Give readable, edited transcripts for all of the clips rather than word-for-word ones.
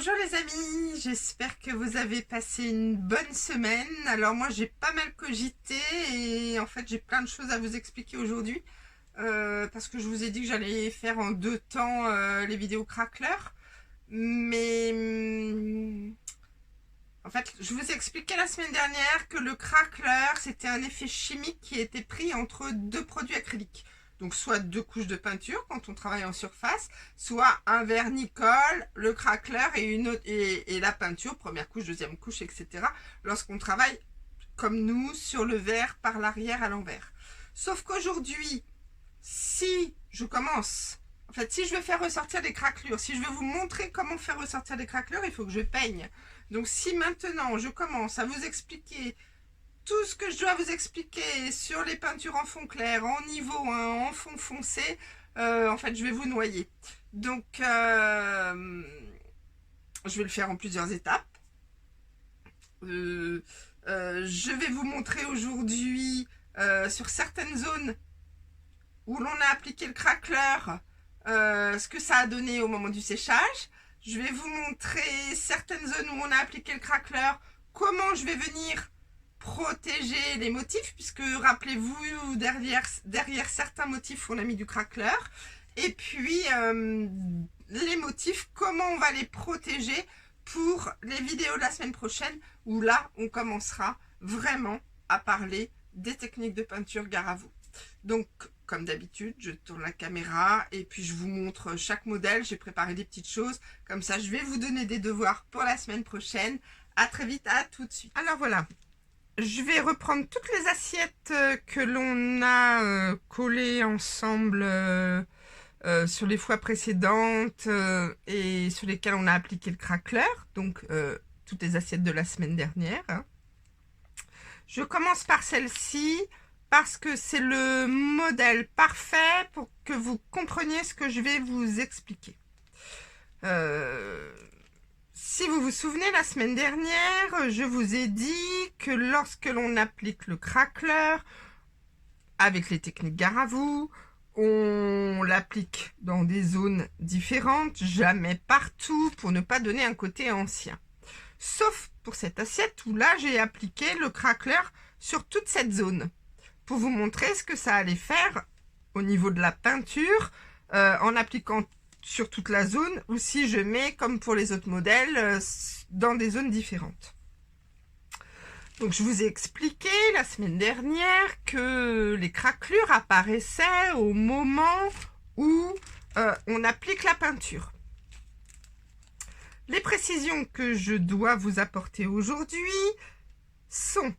Bonjour les amis, j'espère que vous avez passé une bonne semaine. Alors moi j'ai pas mal cogité et en fait j'ai plein de choses à vous expliquer aujourd'hui parce que je vous ai dit que j'allais faire en 2 temps les vidéos craqueleurs. Mais en fait je vous ai expliqué la semaine dernière que le craqueleur c'était un effet chimique qui était pris entre 2 produits acryliques. Donc soit 2 couches de peinture quand on travaille en surface, soit un vernis-colle, le craqueleur et la peinture, première couche, deuxième couche, etc. Lorsqu'on travaille comme nous sur le verre par l'arrière à l'envers. Sauf qu'aujourd'hui, si je vais faire ressortir des craquelures, si je veux vous montrer comment faire ressortir des craquelures, il faut que je peigne. Donc si maintenant je commence à vous expliquer tout ce que je dois vous expliquer sur les peintures en fond clair, en niveau 1, en fond foncé, en fait je vais vous noyer. Donc je vais le faire en plusieurs étapes. Je vais vous montrer aujourd'hui sur certaines zones où l'on a appliqué le craqueleur, ce que ça a donné au moment du séchage. Je vais vous montrer certaines zones où on a appliqué le craqueleur, comment je vais venir protéger les motifs, puisque rappelez-vous, derrière certains motifs on a mis du craqueleur, et puis les motifs, comment on va les protéger pour les vidéos de la semaine prochaine, où là on commencera vraiment à parler des techniques de peinture gare à vous. Donc comme d'habitude je tourne la caméra et puis je vous montre chaque modèle. J'ai préparé des petites choses, comme ça je vais vous donner des devoirs pour la semaine prochaine. À très vite, à tout de suite. Alors voilà, je vais reprendre toutes les assiettes que l'on a collées ensemble sur les fois précédentes et sur lesquelles on a appliqué le craqueleur. Donc toutes les assiettes de la semaine dernière. Je commence par celle-ci parce que c'est le modèle parfait pour que vous compreniez ce que je vais vous expliquer. Si vous vous souvenez, la semaine dernière, je vous ai dit que lorsque l'on applique le craqueleur, avec les techniques gare à vous, on l'applique dans des zones différentes, jamais partout, pour ne pas donner un côté ancien. Sauf pour cette assiette où là, j'ai appliqué le craqueleur sur toute cette zone, pour vous montrer ce que ça allait faire au niveau de la peinture, en appliquant sur toute la zone, ou si je mets, comme pour les autres modèles, dans des zones différentes. Donc je vous ai expliqué la semaine dernière que les craquelures apparaissaient au moment où on applique la peinture. Les précisions que je dois vous apporter aujourd'hui sont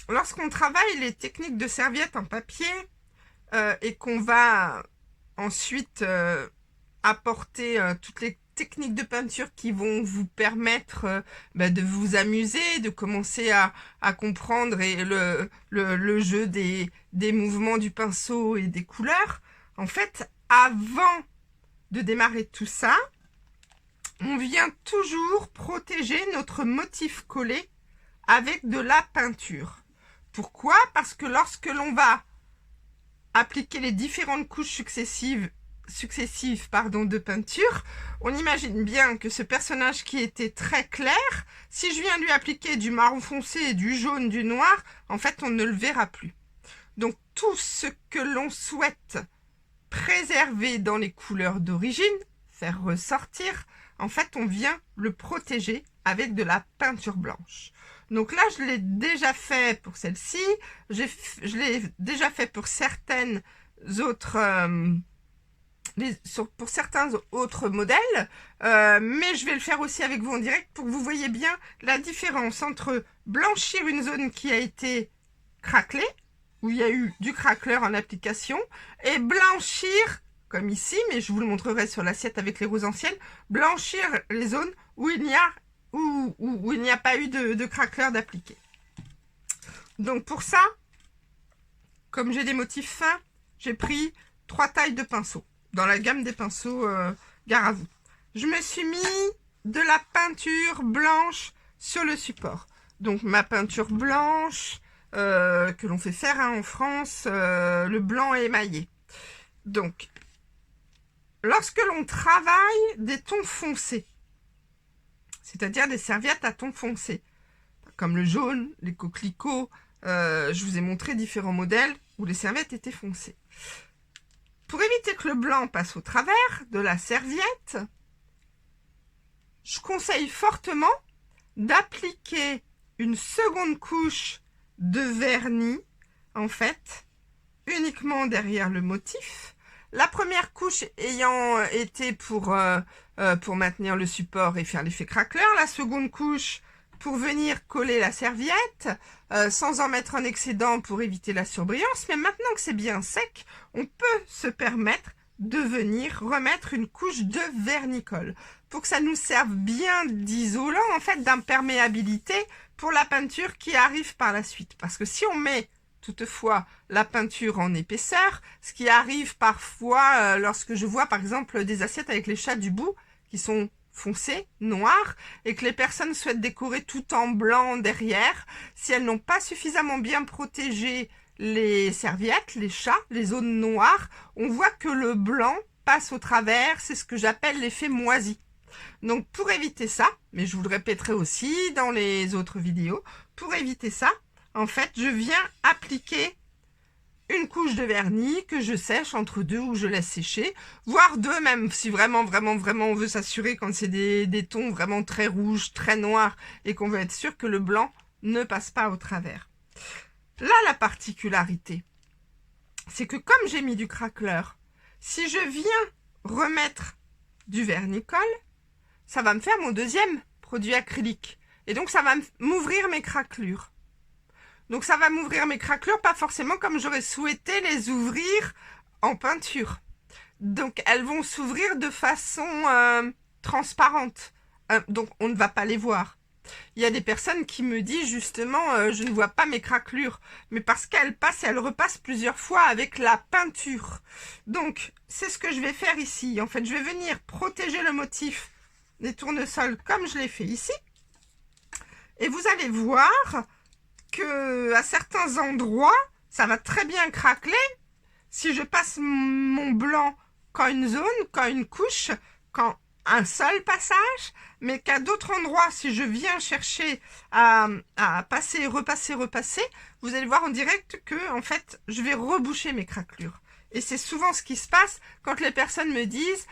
lorsqu'on travaille les techniques de serviettes en papier et qu'on va ensuite apporter toutes les techniques de peinture qui vont vous permettre de vous amuser, de commencer à comprendre le jeu des mouvements du pinceau et des couleurs. En fait, avant de démarrer tout ça, on vient toujours protéger notre motif collé avec de la peinture. Pourquoi? Parce que lorsque l'on va appliquer les différentes couches successives de peinture, on imagine bien que ce personnage qui était très clair, si je viens lui appliquer du marron foncé, du jaune, du noir, en fait on ne le verra plus. Donc tout ce que l'on souhaite préserver dans les couleurs d'origine, faire ressortir, en fait on vient le protéger avec de la peinture blanche. Donc là, je l'ai déjà fait pour celle-ci, je l'ai déjà fait pour certaines autres, pour certains autres modèles, mais je vais le faire aussi avec vous en direct pour que vous voyez bien la différence entre blanchir une zone qui a été craquelée, où il y a eu du craqueleur en application, et blanchir, comme ici, mais je vous le montrerai sur l'assiette avec les roses anciennes, blanchir les zones où il n'y a pas eu de craqueleur d'appliquer. Donc pour ça, comme j'ai des motifs fins, j'ai pris 3 tailles de pinceaux dans la gamme des pinceaux gare à vous. Je me suis mis de la peinture blanche sur le support. Donc ma peinture blanche que l'on fait faire en France, le blanc émaillé. Donc lorsque l'on travaille des tons foncés, c'est-à-dire des serviettes à tons foncés, comme le jaune, les coquelicots, je vous ai montré différents modèles où les serviettes étaient foncées. Pour éviter que le blanc passe au travers de la serviette, je conseille fortement d'appliquer une seconde couche de vernis, en fait, uniquement derrière le motif. La première couche ayant été pour maintenir le support et faire l'effet craqueleur, la seconde couche pour venir coller la serviette, sans en mettre un excédent pour éviter la surbrillance. Mais maintenant que c'est bien sec, on peut se permettre de venir remettre une couche de vernicole pour que ça nous serve bien d'isolant, en fait, d'imperméabilité pour la peinture qui arrive par la suite. Parce que si on met toutefois la peinture en épaisseur, ce qui arrive parfois lorsque je vois par exemple des assiettes avec les chats du bout qui sont foncées, noires, et que les personnes souhaitent décorer tout en blanc derrière, si elles n'ont pas suffisamment bien protégé les serviettes, les chats, les zones noires, on voit que le blanc passe au travers, c'est ce que j'appelle l'effet moisi. Donc pour éviter ça, mais je vous le répéterai aussi dans les autres vidéos, pour éviter ça, en fait, je viens appliquer une couche de vernis que je sèche entre deux ou je laisse sécher, voire deux même, si vraiment on veut s'assurer quand c'est des tons vraiment très rouges, très noirs, et qu'on veut être sûr que le blanc ne passe pas au travers. Là, la particularité, c'est que comme j'ai mis du craqueleur, si je viens remettre du vernicole, ça va me faire mon deuxième produit acrylique. Et donc, ça va m'ouvrir mes craquelures. Donc, ça va m'ouvrir mes craquelures, pas forcément comme j'aurais souhaité les ouvrir en peinture. Donc, elles vont s'ouvrir de façon transparente. Donc, on ne va pas les voir. Il y a des personnes qui me disent justement je ne vois pas mes craquelures, mais parce qu'elles passent et elles repassent plusieurs fois avec la peinture. Donc c'est ce que je vais faire ici. En fait, je vais venir protéger le motif des tournesols comme je l'ai fait ici. Et vous allez voir que à certains endroits, ça va très bien craqueler si je passe mon blanc quand une zone, quand une couche, quand un seul passage, mais qu'à d'autres endroits, si je viens chercher à passer, repasser, vous allez voir en direct que, en fait, je vais reboucher mes craquelures. Et c'est souvent ce qui se passe quand les personnes me disent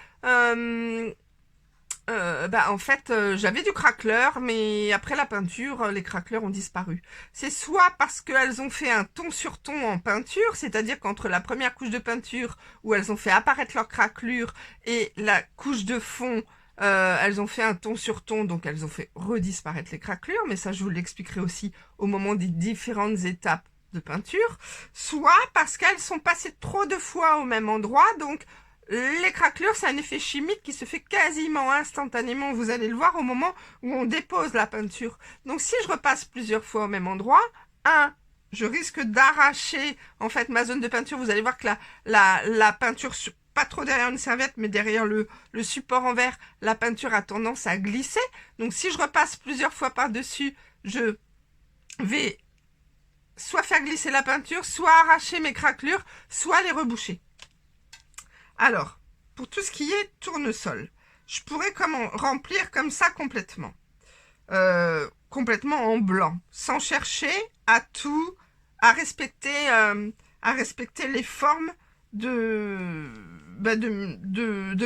en fait, j'avais du craqueleur, mais après la peinture, les craqueleurs ont disparu. C'est soit parce qu'elles ont fait un ton sur ton en peinture, c'est-à-dire qu'entre la première couche de peinture où elles ont fait apparaître leur craquelure et la couche de fond, elles ont fait un ton sur ton, donc elles ont fait redisparaître les craquelures, mais ça je vous l'expliquerai aussi au moment des différentes étapes de peinture, soit parce qu'elles sont passées trop de fois au même endroit, donc les craquelures, c'est un effet chimique qui se fait quasiment instantanément, vous allez le voir au moment où on dépose la peinture. Donc si je repasse plusieurs fois au même endroit, je risque d'arracher en fait ma zone de peinture. Vous allez voir que la peinture, pas trop derrière une serviette, mais derrière le support en verre, la peinture a tendance à glisser. Donc si je repasse plusieurs fois par-dessus, je vais soit faire glisser la peinture, soit arracher mes craquelures, soit les reboucher. Alors, pour tout ce qui est tournesol, je pourrais remplir comme ça complètement. Complètement en blanc, sans chercher à respecter les formes de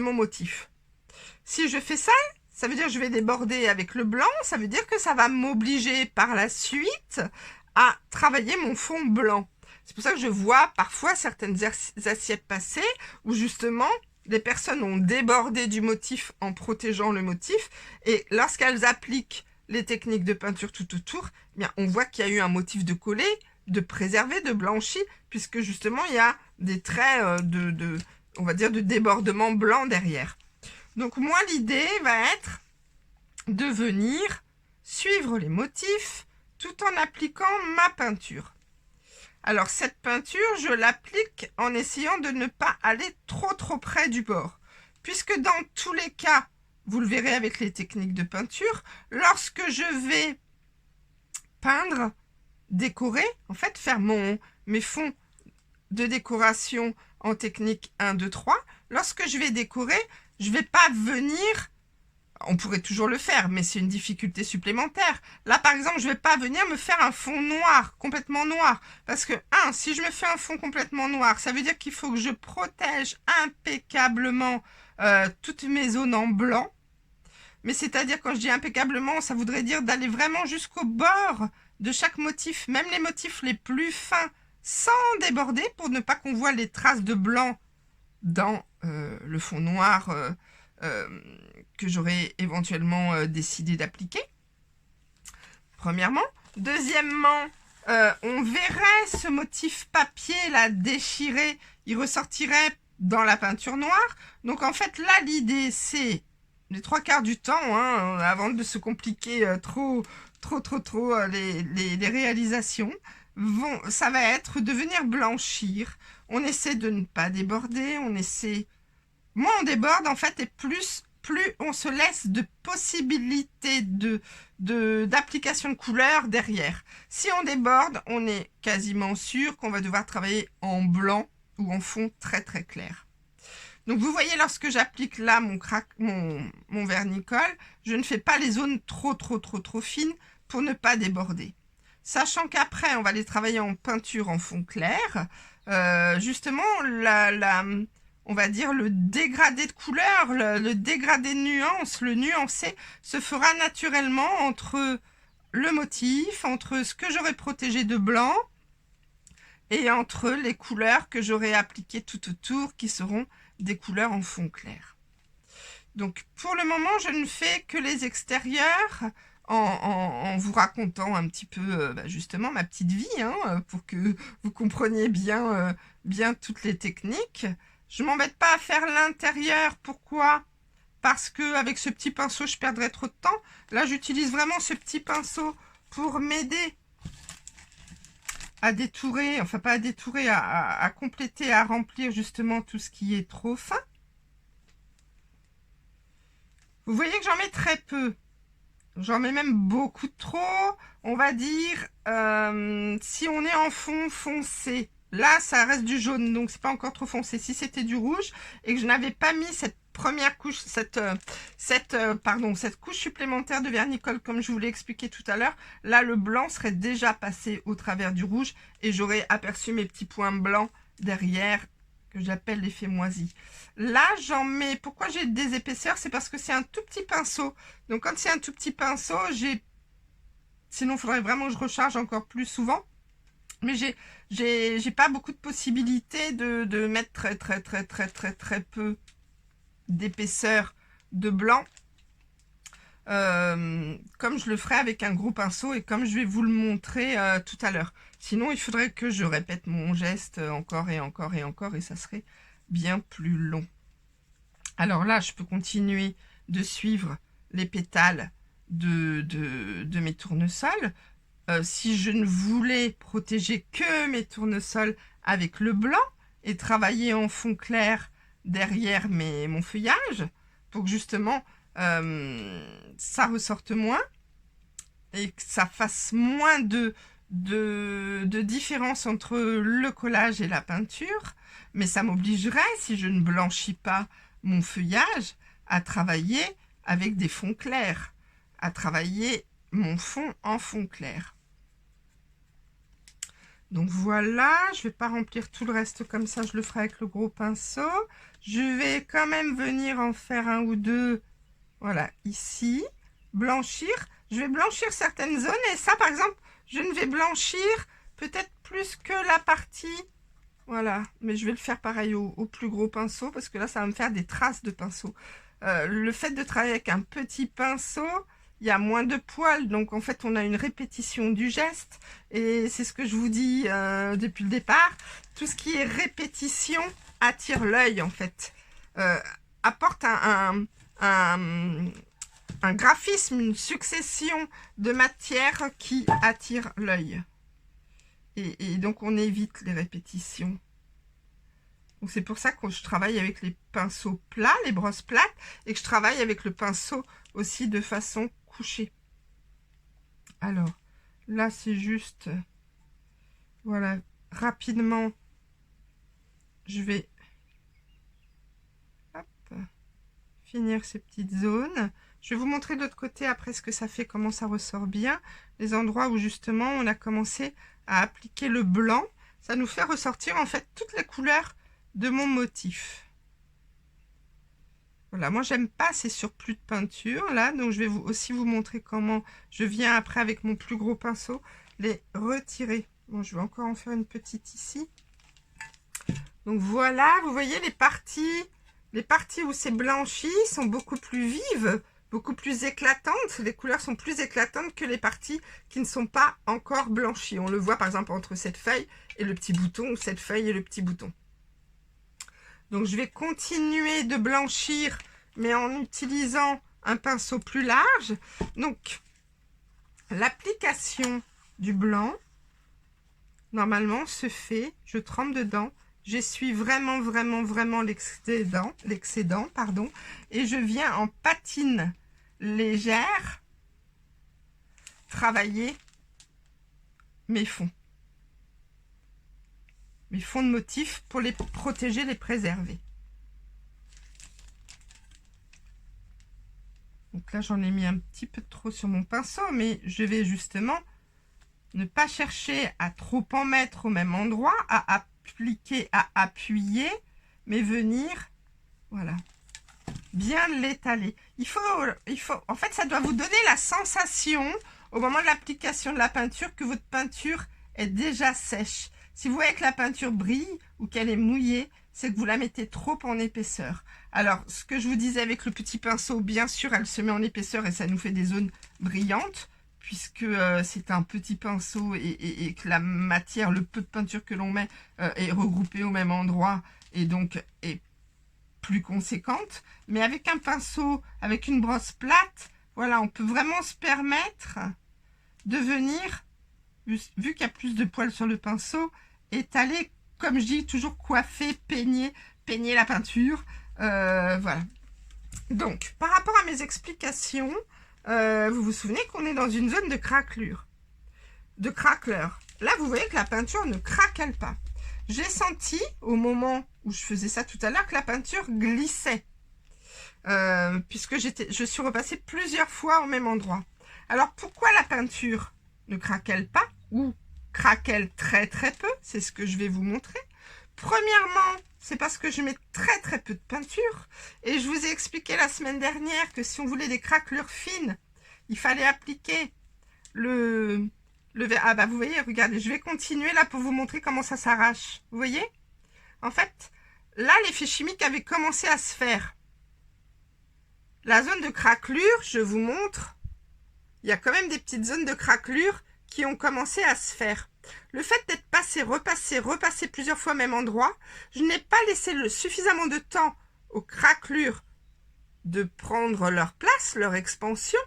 mon motif. Si je fais ça, ça veut dire que je vais déborder avec le blanc, ça veut dire que ça va m'obliger par la suite à travailler mon fond blanc. C'est pour ça que je vois parfois certaines assiettes passer où justement les personnes ont débordé du motif en protégeant le motif et lorsqu'elles appliquent les techniques de peinture tout autour, eh bien, on voit qu'il y a eu un motif de collé, de préservé, de blanchi, puisque justement il y a des traits on va dire de débordement blanc derrière. Donc moi l'idée va être de venir suivre les motifs tout en appliquant ma peinture. Alors cette peinture, je l'applique en essayant de ne pas aller trop près du bord. Puisque dans tous les cas, vous le verrez avec les techniques de peinture, lorsque je vais peindre, décorer, en fait faire mes fonds de décoration en technique 1, 2, 3, lorsque je vais décorer, je vais pas venir, on pourrait toujours le faire, mais c'est une difficulté supplémentaire. Là, par exemple, je vais pas venir me faire un fond noir, complètement noir. Parce que, si je me fais un fond complètement noir, ça veut dire qu'il faut que je protège impeccablement toutes mes zones en blanc. Mais c'est-à-dire, quand je dis impeccablement, ça voudrait dire d'aller vraiment jusqu'au bord de chaque motif, même les motifs les plus fins, sans déborder, pour ne pas qu'on voit les traces de blanc dans le fond noir que j'aurais éventuellement décidé d'appliquer. Premièrement. Deuxièmement, on verrait ce motif papier là déchiré, il ressortirait dans la peinture noire. Donc en fait là l'idée c'est les 3/4 du temps, avant de se compliquer trop les réalisations, ça va être de venir blanchir. On essaie de ne pas déborder, moins on déborde en fait et plus on se laisse de possibilités d'application de couleurs derrière. Si on déborde, on est quasiment sûr qu'on va devoir travailler en blanc ou en fond très clair. Donc vous voyez, lorsque j'applique là mon vernicole, je ne fais pas les zones trop fines pour ne pas déborder. Sachant qu'après, on va les travailler en peinture en fond clair. Justement, on va dire le dégradé de couleur, le dégradé de nuance, le nuancé se fera naturellement entre le motif, entre ce que j'aurais protégé de blanc et entre les couleurs que j'aurai appliquées tout autour qui seront des couleurs en fond clair. Donc pour le moment, je ne fais que les extérieurs en vous racontant un petit peu justement ma petite vie, pour que vous compreniez bien toutes les techniques. Je m'embête pas à faire l'intérieur. Pourquoi? Parce que avec ce petit pinceau, je perdrais trop de temps. Là, j'utilise vraiment ce petit pinceau pour m'aider à détourer, enfin pas à détourer, à compléter, à remplir justement tout ce qui est trop fin. Vous voyez que j'en mets très peu. J'en mets même beaucoup trop. On va dire, si on est en fond foncé, là, ça reste du jaune, donc c'est pas encore trop foncé. Si c'était du rouge et que je n'avais pas mis cette première couche, cette couche supplémentaire de vernicole, comme je vous l'ai expliqué tout à l'heure, là, le blanc serait déjà passé au travers du rouge et j'aurais aperçu mes petits points blancs derrière, que j'appelle l'effet moisi. Là, j'en mets... Pourquoi j'ai des épaisseurs? C'est parce que c'est un tout petit pinceau. Donc, quand c'est un tout petit pinceau, sinon, il faudrait vraiment que je recharge encore plus souvent. Mais j'ai pas beaucoup de possibilités de mettre très peu d'épaisseur de blanc. Comme je le ferai avec un gros pinceau et comme je vais vous le montrer tout à l'heure. Sinon, il faudrait que je répète mon geste encore et ça serait bien plus long. Alors là, je peux continuer de suivre les pétales de mes tournesols. Si je ne voulais protéger que mes tournesols avec le blanc et travailler en fond clair derrière mon feuillage, pour que justement ça ressorte moins et que ça fasse moins de différence entre le collage et la peinture, mais ça m'obligerait, si je ne blanchis pas mon feuillage, à travailler avec des fonds clairs, à travailler mon fond en fond clair. Donc voilà, je ne vais pas remplir tout le reste comme ça, je le ferai avec le gros pinceau. Je vais quand même venir en faire un ou deux, voilà, ici, blanchir. Je vais blanchir certaines zones et ça, par exemple, je ne vais blanchir peut-être plus que la partie, voilà, mais je vais le faire pareil au plus gros pinceau parce que là, ça va me faire des traces de pinceau. Le fait de travailler avec un petit pinceau, il y a moins de poils, donc en fait, on a une répétition du geste et c'est ce que je vous dis depuis le départ. Tout ce qui est répétition attire l'œil, en fait, apporte un graphisme, une succession de matières qui attire l'œil. Et donc, on évite les répétitions. Donc, c'est pour ça que je travaille avec les pinceaux plats, les brosses plates, et que je travaille avec le pinceau aussi de façon couchée. Alors, là, c'est juste... Voilà, rapidement, je vais finir ces petites zones. Je vais vous montrer de l'autre côté après ce que ça fait, comment ça ressort bien. Les endroits où justement on a commencé à appliquer le blanc. Ça nous fait ressortir en fait toutes les couleurs de mon motif. Voilà, moi j'aime pas ces surplus de peinture là, donc je vais aussi vous montrer comment je viens après avec mon plus gros pinceau les retirer. Bon, je vais encore en faire une petite ici. Donc voilà, vous voyez les parties où c'est blanchi sont beaucoup plus vives, beaucoup plus éclatantes. Les couleurs sont plus éclatantes que les parties qui ne sont pas encore blanchies. On le voit par exemple entre cette feuille et le petit bouton, ou cette feuille et le petit bouton. Donc je vais continuer de blanchir, mais en utilisant un pinceau plus large. Donc l'application du blanc, normalement, se fait, je trempe dedans, j'essuie vraiment l'excédent, pardon, et je viens en patine légère travailler mes fonds. Mes fonds de motifs pour les protéger, les préserver. Donc là, j'en ai mis un petit peu trop sur mon pinceau, mais je vais justement ne pas chercher à trop en mettre au même endroit, à appliquer, à appuyer, mais venir, voilà, bien l'étaler. En fait, ça doit vous donner la sensation, au moment de l'application de la peinture, que votre peinture est déjà sèche. Si vous voyez que la peinture brille ou qu'elle est mouillée, c'est que vous la mettez trop en épaisseur. Alors, ce que je vous disais avec le petit pinceau, bien sûr, elle se met en épaisseur et ça nous fait des zones brillantes, puisque c'est un petit pinceau et que la matière, le peu de peinture que l'on met est regroupée au même endroit et donc est plus conséquente. Mais avec un pinceau, avec une brosse plate, voilà, on peut vraiment se permettre de venir, vu qu'il y a plus de poils sur le pinceau, étaler, comme je dis, toujours coiffer, peigner la peinture. Voilà. Donc, par rapport à mes explications, vous vous souvenez qu'on est dans une zone de craquelure. Là, vous voyez que la peinture ne craquelle pas. J'ai senti, au moment où je faisais ça tout à l'heure, que la peinture glissait. Puisque je suis repassée plusieurs fois au même endroit. Alors, pourquoi la peinture ne craquelle pas ou craquelle très peu? C'est ce que je vais vous montrer. Premièrement, c'est parce que je mets très peu de peinture. Et je vous ai expliqué la semaine dernière que si on voulait des craquelures fines, il fallait appliquer le verre. Ah bah vous voyez, regardez, je vais continuer là pour vous montrer comment ça s'arrache. Vous voyez? En fait, là, l'effet chimique avait commencé à se faire. La zone de craquelure, je vous montre, il y a quand même des petites zones de craquelure qui ont commencé à se faire. Le fait d'être repassé plusieurs fois au même endroit, je n'ai pas laissé suffisamment de temps aux craquelures de prendre leur place, leur expansion,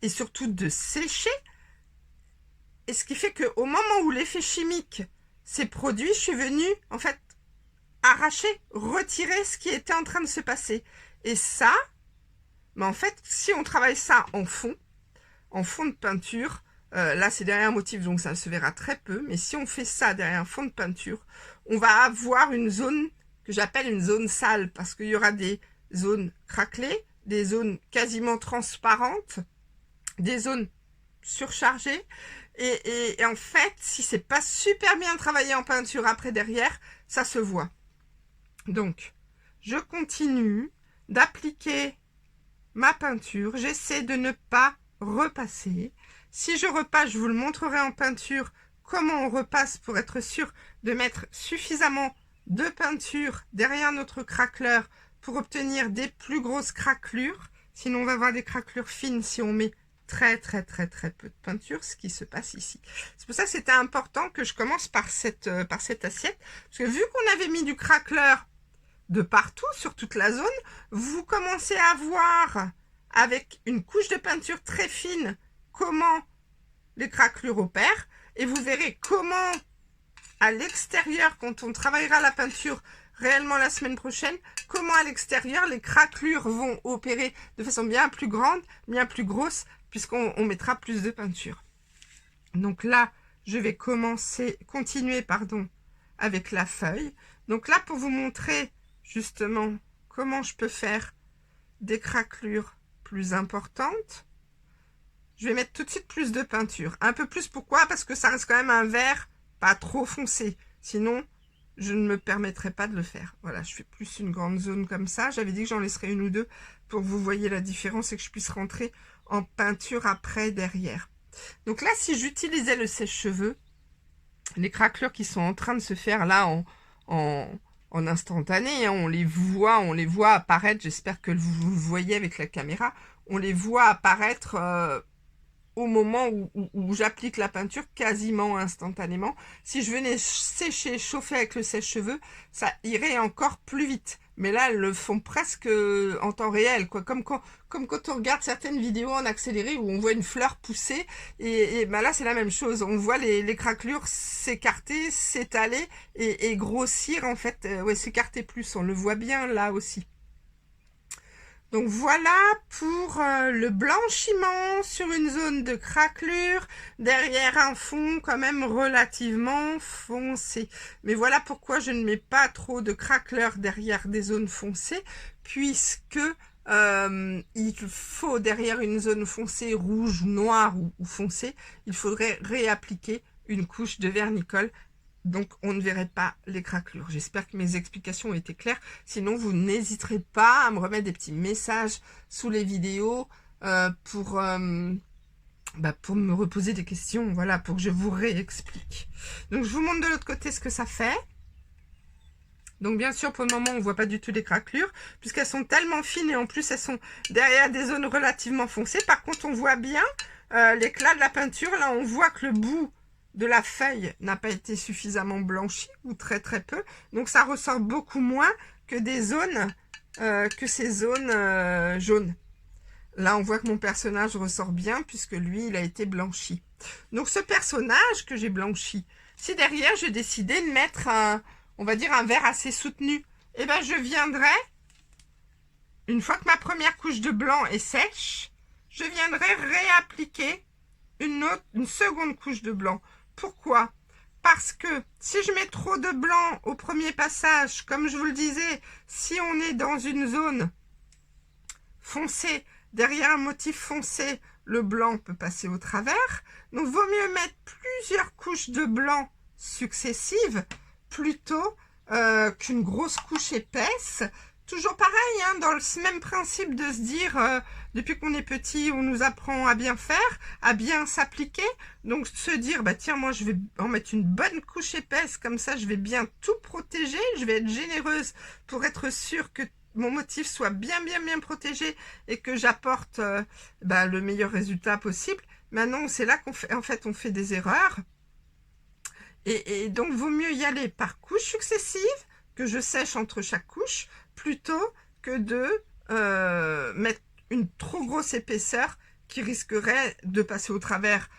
et surtout de sécher. Et ce qui fait qu'au moment où l'effet chimique s'est produit, je suis venue, en fait, arracher, retirer ce qui était en train de se passer. Et ça, mais en fait, si on travaille ça en fond de peinture, là c'est derrière un motif, donc ça se verra très peu, mais si on fait ça derrière un fond de peinture, on va avoir une zone que j'appelle une zone sale, parce qu'il y aura des zones craquelées, des zones quasiment transparentes, des zones surchargées, et en fait, si c'est pas super bien travaillé en peinture après derrière, ça se voit. Donc, je continue d'appliquer ma peinture, j'essaie de ne pas repasser. Si je repasse, je vous le montrerai en peinture, comment on repasse pour être sûr de mettre suffisamment de peinture derrière notre craqueleur pour obtenir des plus grosses craquelures. Sinon, on va avoir des craquelures fines si on met très peu de peinture, ce qui se passe ici. C'est pour ça que c'était important que je commence par cette assiette, parce que vu qu'on avait mis du craqueleur de partout, sur toute la zone, vous commencez à voir avec une couche de peinture très fine comment les craquelures opèrent, et vous verrez comment à l'extérieur, quand on travaillera la peinture réellement la semaine prochaine, comment à l'extérieur les craquelures vont opérer de façon bien plus grande, bien plus grosse, puisqu'on mettra plus de peinture. Donc là, je vais continuer avec la feuille. Donc là, pour vous montrer justement comment je peux faire des craquelures plus importantes, je vais mettre tout de suite plus de peinture. Un peu plus, pourquoi? Parce que ça reste quand même un vert pas trop foncé. Sinon, je ne me permettrai pas de le faire. Voilà, je fais plus une grande zone comme ça. J'avais dit que j'en laisserais une ou deux pour que vous voyez la différence et que je puisse rentrer en peinture après, derrière. Donc là, si j'utilisais le sèche-cheveux, les craquelures qui sont en train de se faire là en instantané, hein, on les voit apparaître. J'espère que vous le voyez avec la caméra. On les voit apparaître au moment où j'applique la peinture quasiment instantanément. Si je venais sécher, chauffer avec le sèche-cheveux, ça irait encore plus vite. Mais là, elles le font presque en temps réel, quoi. Comme quand on regarde certaines vidéos en accéléré où on voit une fleur pousser. Et ben là, c'est la même chose. On voit les craquelures s'écarter, s'étaler et grossir, en fait. Ouais, s'écarter plus. On le voit bien là aussi. Donc voilà pour le blanchiment sur une zone de craquelure, derrière un fond quand même relativement foncé. Mais voilà pourquoi je ne mets pas trop de craquelure derrière des zones foncées, puisque il faut derrière une zone foncée, rouge, noire ou foncée, il faudrait réappliquer une couche de vernicole. Donc, on ne verrait pas les craquelures. J'espère que mes explications ont été claires. Sinon, vous n'hésiterez pas à me remettre des petits messages sous les vidéos pour me reposer des questions. Voilà, pour que je vous réexplique. Donc, je vous montre de l'autre côté ce que ça fait. Donc, bien sûr, pour le moment, on ne voit pas du tout les craquelures, puisqu'elles sont tellement fines et en plus, elles sont derrière des zones relativement foncées. Par contre, on voit bien l'éclat de la peinture. Là, on voit que le bout de la feuille n'a pas été suffisamment blanchi ou très très peu, donc ça ressort beaucoup moins que des zones ces zones jaunes. Là on voit que mon personnage ressort bien puisque lui il a été blanchi. Donc ce personnage que j'ai blanchi, si derrière j'ai décidé de mettre on va dire un vert assez soutenu, et ben je viendrai, une fois que ma première couche de blanc est sèche, je viendrai réappliquer une seconde couche de blanc. Pourquoi? Parce que si je mets trop de blanc au premier passage, comme je vous le disais, si on est dans une zone foncée, derrière un motif foncé, le blanc peut passer au travers. Donc, vaut mieux mettre plusieurs couches de blanc successives plutôt qu'une grosse couche épaisse. Toujours pareil, hein, dans le même principe de se dire, depuis qu'on est petit, on nous apprend à bien faire, à bien s'appliquer. Donc, se dire, bah tiens, moi, je vais en mettre une bonne couche épaisse, comme ça, je vais bien tout protéger. Je vais être généreuse pour être sûre que mon motif soit bien protégé et que j'apporte le meilleur résultat possible. Maintenant, c'est là qu'on fait, en fait, on fait des erreurs. Et donc, vaut mieux y aller par couches successives, que je sèche entre chaque couche, plutôt que de mettre une trop grosse épaisseur qui risquerait de passer au travers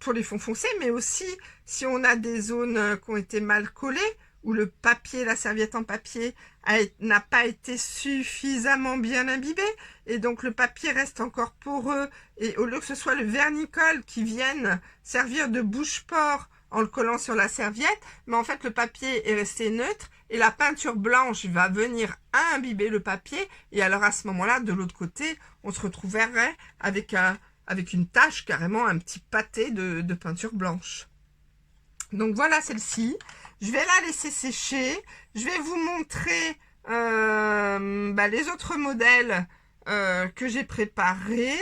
pour les fonds foncés, mais aussi si on a des zones qui ont été mal collées, où le papier, la serviette en papier n'a pas été suffisamment bien imbibé, et donc le papier reste encore poreux, et au lieu que ce soit le vernicole qui vienne servir de bouche-port en le collant sur la serviette, mais en fait le papier est resté neutre, et la peinture blanche va venir imbiber le papier, et alors à ce moment-là, de l'autre côté, on se retrouverait avec une tache, carrément un petit pâté de peinture blanche. Donc voilà celle-ci. Je vais la laisser sécher. Je vais vous montrer les autres modèles que j'ai préparés.